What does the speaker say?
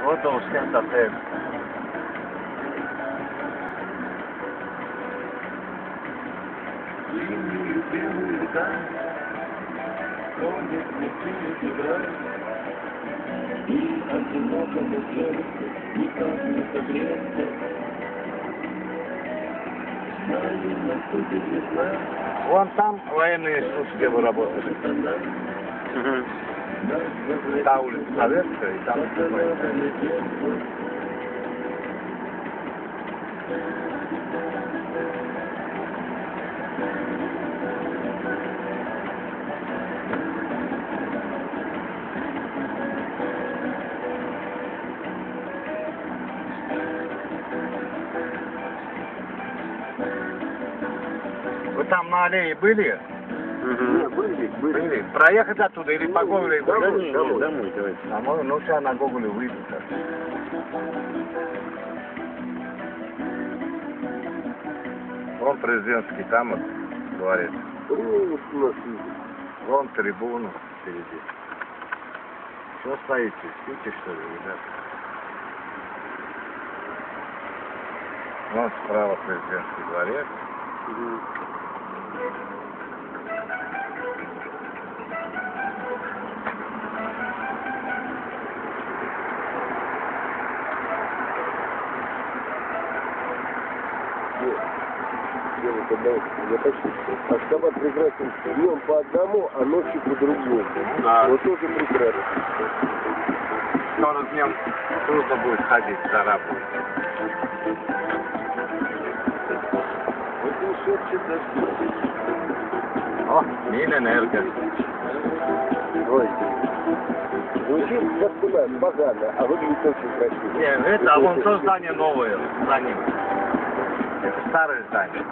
Вот он снят отель. Зимнюю белую даль ходит летит играть, и одинокому сердцу никак не согреться. Знаю, наступит весна. Вон там военный институт, где вы работали. Та улица Советская, и там Вы там на аллее были? Были. Проехать оттуда или по Гоголю? Домой, давайте. Ну сейчас на Гоголе выйду. Вон президентский, там вот, говорит. Вон трибуну впереди. Что стоите? Спите, что ли, ребята? Вон справа президентский дворец. Я хочу Ашхабад прекрасен днем по одному, а ночью по другому. Да. Вот тоже прекрасно. Скоро днем трудно будет ходить за работу. Вот и шепчет дождь. О, Минэнерго. Ой. Звучит как куда погано, а выглядит очень красиво. Нет, это, а вон то здание новое за ним. Это старое здание.